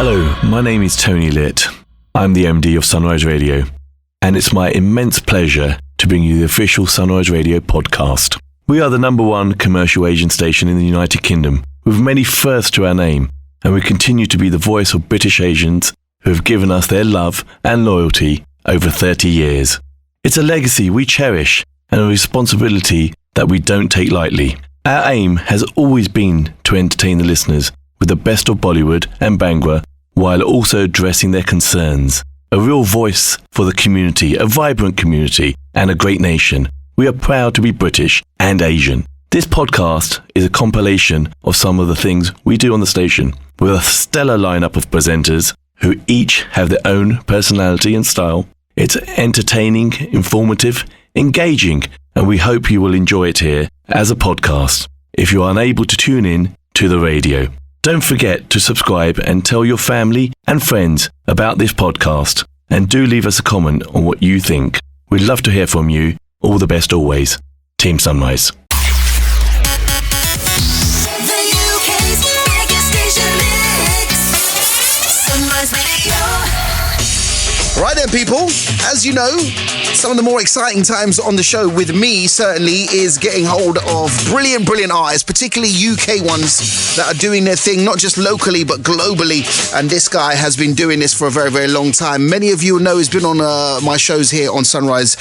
Hello, my name is Tony Litt. I'm the MD of Sunrise Radio, and it's my immense pleasure to bring you the official Sunrise Radio podcast. We are the #1 commercial Asian station in the United Kingdom, with many firsts to our name, and we continue to be the voice of British Asians who have given us their love and loyalty over 30 years. It's a legacy we cherish and a responsibility that we don't take lightly. Our aim has always been to entertain the listeners with the best of Bollywood and Bhangra, while also addressing their concerns. A real voice for the community, a vibrant community, and a great nation. We are proud to be British and Asian. This podcast is a compilation of some of the things we do on the station, with a stellar lineup of presenters who each have their own personality and style. It's entertaining, informative, engaging, and we hope you will enjoy it here as a podcast if you are unable to tune in to the radio. Don't forget to subscribe and tell your family and friends about this podcast. And do leave us a comment on what you think. We'd love to hear from you. All the best always. Team Sunrise. The UK's biggest station mix. Sunrise Radio. Right then, people, as you know, some of the more exciting times on the show with me certainly is getting hold of brilliant artists, particularly UK ones that are doing their thing, not just locally but globally. And this guy has been doing this for a very, very long time. Many of you know he's been on my shows here on Sunrise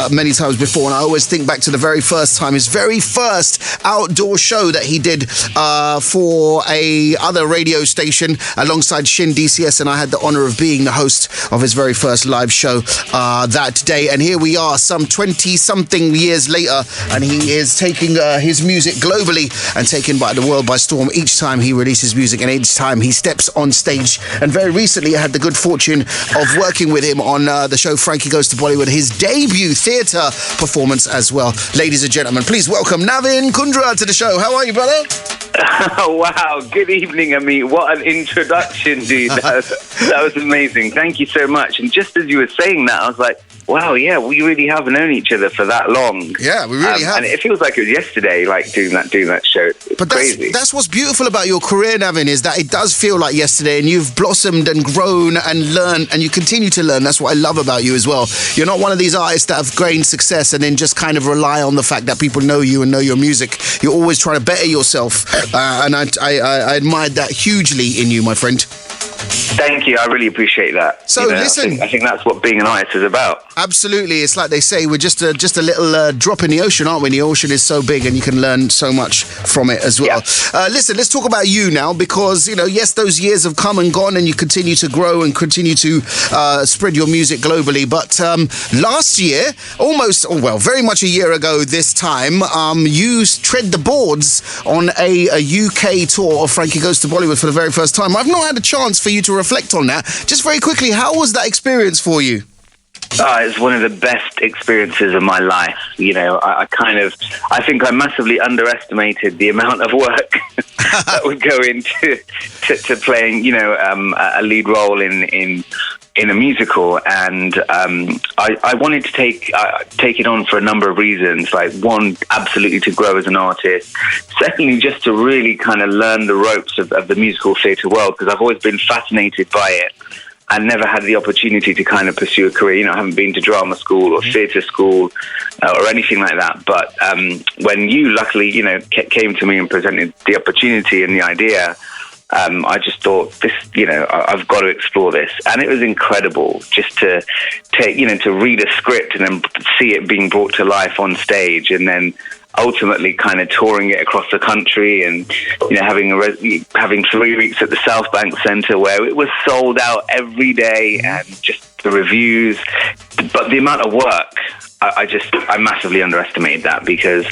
many times before, and I always think back to the very first time, his very first outdoor show that he did for a other radio station alongside Shin DCS, and I had the honour of being the host of his very first live show that day. And here we are some 20-something years later, and he is taking his music globally and taken by the world by storm each time he releases music and each time he steps on stage. And very recently I had the good fortune of working with him on the show Frankie Goes To Bollywood, his debut theatre performance as well. Ladies and gentlemen, please welcome Navin Kundra to the show. How are you, brother? Oh, wow. Good evening, Ameet. What an introduction, dude. That was amazing. Thank you so much. And just as you were saying that, I was like, wow, yeah, we really haven't known each other for that long. Yeah, we really have. And it feels like it was yesterday, like doing that show. It's crazy. That's what's beautiful about your career, Navin, is that it does feel like yesterday, and you've blossomed and grown and learned, and you continue to learn. That's what I love about you as well. You're not one of these artists that have gained success and then just kind of rely on the fact that people know you and know your music. You're always trying to better yourself, and I admired that hugely in you, my friend. Thank you. I really appreciate that. So listen, I think that's what being an artist is about. Absolutely. It's like they say, we're just a little drop in the ocean, aren't we? And the ocean is so big and you can learn so much from it as well. Yeah. Listen, let's talk about you now, because, yes, those years have come and gone and you continue to grow and continue to spread your music globally. But last year, very much a year ago this time, you tread the boards on a UK tour of Frankie Goes To Bollywood for the very first time. I've not had a chance for you to reflect on that. Just very quickly, how was that experience for you? It's one of the best experiences of my life. I think I massively underestimated the amount of work that would go into playing, a lead role in a musical, and I wanted to take it on for a number of reasons. Like, one, absolutely to grow as an artist. Secondly, just to really kind of learn the ropes of the musical theatre world, because I've always been fascinated by it and never had the opportunity to kind of pursue a career. I haven't been to drama school or theatre school or anything like that. But when you luckily, came to me and presented the opportunity and the idea, I just thought, I've got to explore this. And it was incredible just to to read a script and then see it being brought to life on stage, and then ultimately kind of touring it across the country, and having 3 weeks at the South Bank Centre where it was sold out every day, and just the reviews, but the amount of work, I massively underestimated that, because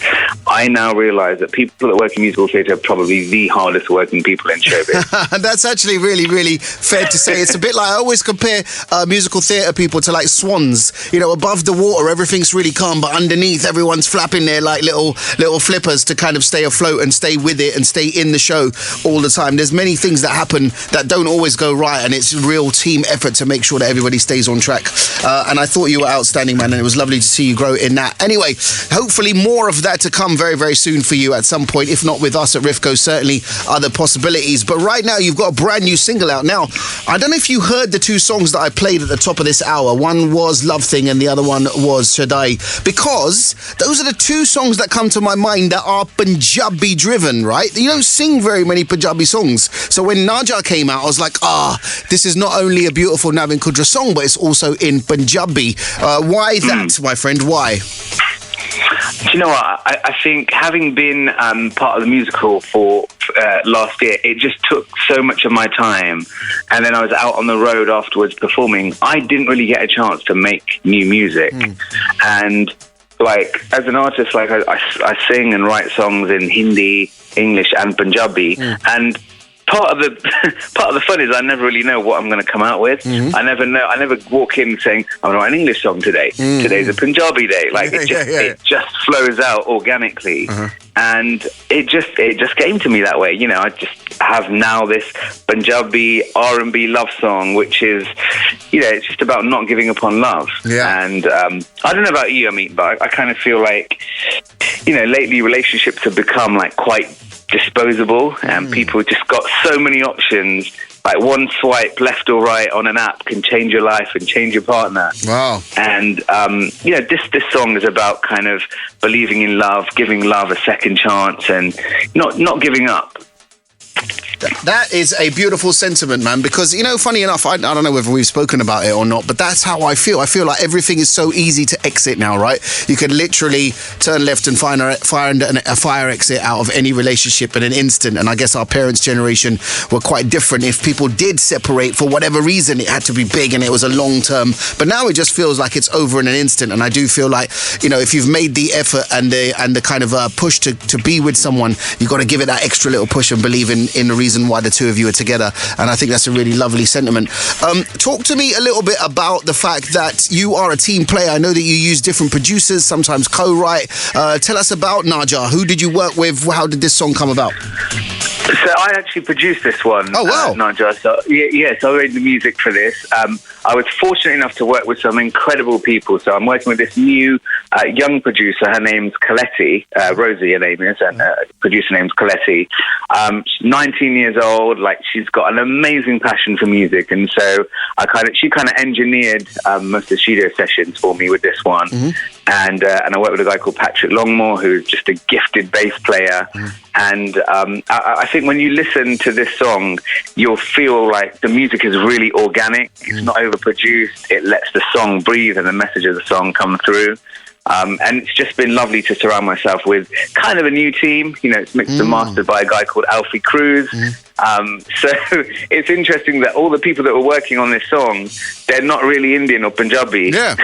I now realise that people that work in musical theatre are probably the hardest working people in showbiz. That's actually really, really fair to say. It's a bit like, I always compare musical theatre people to like swans. Above the water, everything's really calm, but underneath, everyone's flapping their like little flippers to kind of stay afloat and stay with it and stay in the show all the time. There's many things that happen that don't always go right, and it's a real team effort to make sure that everybody stays on track. And I thought you were outstanding, man, and it was lovely to see see you grow in that. Anyway, hopefully more of that to come very, very soon for you at some point. If not with us at Rifco, certainly other possibilities. But right now, you've got a brand new single out. Now, I don't know if you heard the two songs that I played at the top of this hour. One was Love Thing and the other one was Shaddai. Because those are the two songs that come to my mind that are Punjabi driven, right? You don't sing very many Punjabi songs. So when Naja came out, I was like, this is not only a beautiful Navin Kundra song, but it's also in Punjabi. Why that, my friend? Why? Do you know what? I think having been part of the musical for last year, it just took so much of my time. And then I was out on the road afterwards performing. I didn't really get a chance to make new music. And like, as an artist, like I sing and write songs in Hindi, English and Punjabi. And part of the fun is I never really know what I'm going to come out with. I never know. I never walk in saying I'm going to write an English song today. Today's a Punjabi day. Like it just flows out organically, and it just came to me that way. You know, I just have now this Punjabi R&B love song, which is, you know, it's just about not giving up on love. And I don't know about you, Ameet, but I kind of feel like, you know, lately relationships have become like quite disposable, and people just got so many options. Like one swipe left or right on an app can change your life and change your partner. Wow. And you know, this song is about kind of believing in love, giving love a second chance, and not giving up. That is a beautiful sentiment, man, because, you know, funny enough, I don't know whether we've spoken about it or not, but that's how I feel. I feel like everything is so easy to exit now, right? You can literally turn left and find a fire exit out of any relationship in an instant. And I guess our parents' generation were quite different. If people did separate for whatever reason, it had to be big and it was a long term. But now it just feels like it's over in an instant. And I do feel like, you know, if you've made the effort and the kind of push to be with someone, you've got to give it that extra little push and believe in the reason why the two of you are together. And I think that's a really lovely sentiment. Talk to me a little bit about the fact that you are a team player. I know that you use different producers, sometimes co-write. Tell us about Naja. Who did you work with? How did this song come about? So I actually produced this one. Oh, wow. Naja. So so I made the music for this. I was fortunate enough to work with some incredible people. So I'm working with this new young producer. Her name's Coletti. Rosie, her name is, and producer name's Coletti. She's 19 years old. Like, she's got an amazing passion for music, and so she kind of engineered most of the studio sessions for me with this one. And I worked with a guy called Patrick Longmore, who's just a gifted bass player. And I think when you listen to this song, you'll feel like the music is really organic. It's not overproduced. It lets the song breathe and the message of the song come through. And it's just been lovely to surround myself with kind of a new team. You know, it's mixed and mastered by a guy called Alfie Cruz. So it's interesting that all the people that were working on this song, they're not really Indian or Punjabi. Yeah,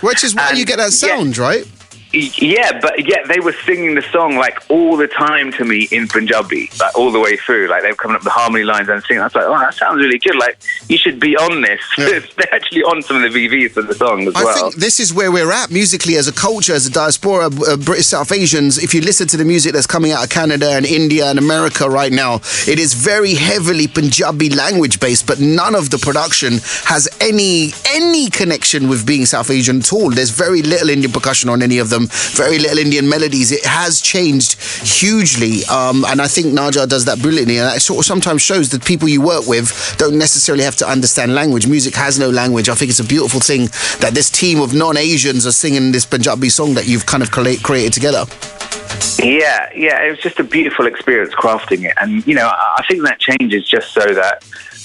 which is why you get that sound, right? Yeah, but yet they were singing the song like all the time to me in Punjabi, like all the way through. Like, they were coming up with harmony lines and singing. I was like, oh, that sounds really good. Like, you should be on this. Yeah. They're actually on some of the VVs for the song as well. I think this is where we're at musically as a culture, as a diaspora, British South Asians. If you listen to the music that's coming out of Canada and India and America right now, it is very heavily Punjabi language based, but none of the production has any connection with being South Asian at all. There's very little Indian percussion on any of them. Very little Indian melodies. It has changed hugely, and I think Naja does that brilliantly, and that sort of sometimes shows that people you work with don't necessarily have to understand language. Music has no language. I think it's a beautiful thing that this team of non-Asians are singing this Punjabi song that you've kind of created together. Yeah, it was just a beautiful experience crafting it, and, you know, I think that changes just so that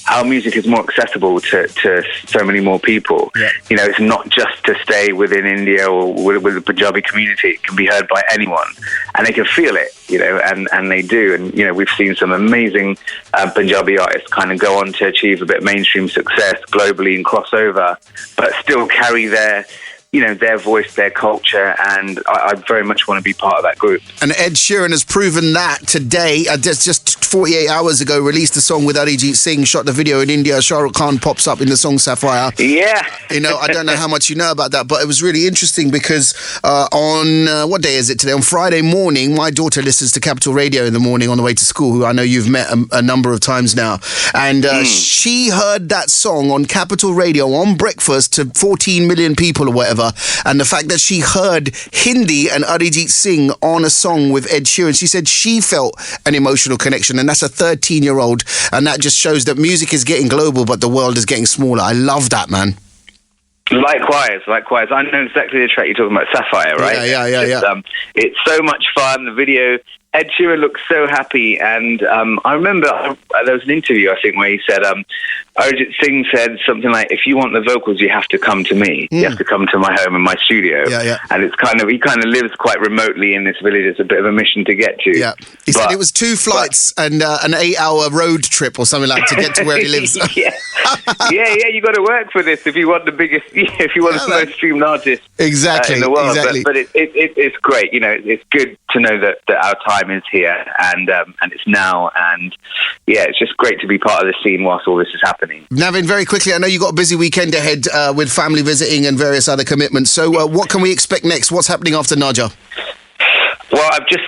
our music is more accessible to so many more people. Yeah. You know, it's not just to stay within India or with the Punjabi community. It can be heard by anyone, and they can feel it, you know, and they do. And, you know, we've seen some amazing Punjabi artists kind of go on to achieve a bit of mainstream success globally and cross over, but still carry their voice, their culture, and I very much want to be part of that group. And Ed Sheeran has proven that today. Just 48 hours ago, released a song with Arijit Singh, shot the video in India. Shah Rukh Khan pops up in the song Sapphire. Yeah. You know, I don't know how much you know about that, but it was really interesting because on, what day is it today? On Friday morning, my daughter listens to Capital Radio in the morning on the way to school, who I know you've met a number of times now. And she heard that song on Capital Radio on breakfast to 14 million people or whatever. smaller. And the fact that she heard Hindi and Arijit Singh on a song with Ed Sheeran, she said she felt an emotional connection, and that's a 13-year-old. And that just shows that music is getting global, but the world is getting smaller. I love that, man. Likewise. I know exactly the track you're talking about, Sapphire, right? Yeah. It's so much fun. The video, Ed Sheeran looks so happy, and I remember there was an interview, I think, where he said, Arijit Singh said something like, if you want the vocals, you have to come to me. You have to come to my home and my studio. Yeah. And it's he kind of lives quite remotely in this village. It's a bit of a mission to get to. Yeah. He said it was 2 flights and an 8-hour road trip or something like that to get to where he lives. yeah, you got to work for this if you want the biggest, if you want the most streamed artist in the world. Exactly. But it's great. You know, it's good to know that our time is here and it's now. And yeah, it's just great to be part of the scene whilst all this is happening. Navin, very quickly, I know you got a busy weekend ahead with family visiting and various other commitments. So what can we expect next? What's happening after Naja? Well, I've just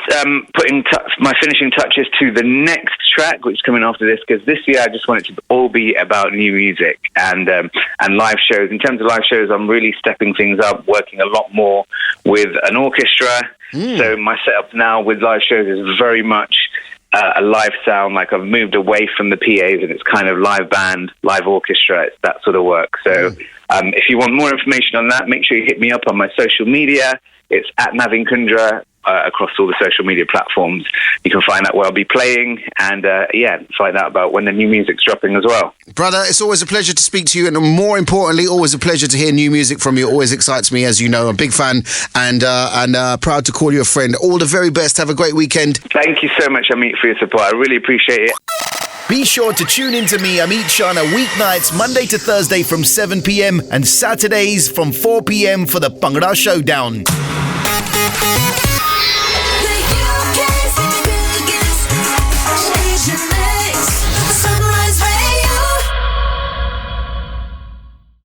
putting my finishing touches to the next track, which is coming after this, because this year I just want it to all be about new music and live shows. In terms of live shows, I'm really stepping things up, working a lot more with an orchestra. So my setup now with live shows is very much a live sound. Like I've moved away from the PAs and it's kind of live band, live orchestra. It's that sort of work. So if you want more information on that, make sure you hit me up on my social media. It's at Navin Kundra across all the social media platforms. You can find out where I'll be playing and find out about when the new music's dropping as well. Brother, it's always a pleasure to speak to you, and more importantly, always a pleasure to hear new music from you. It always excites me, as you know. I'm a big fan and proud to call you a friend. All the very best. Have a great weekend. Thank you so much, Ameet, for your support. I really appreciate it. Be sure to tune in to me, Ameet Chana, weeknights, Monday to Thursday from 7 p.m. and Saturdays from 4 p.m. for the Bhangra Showdown.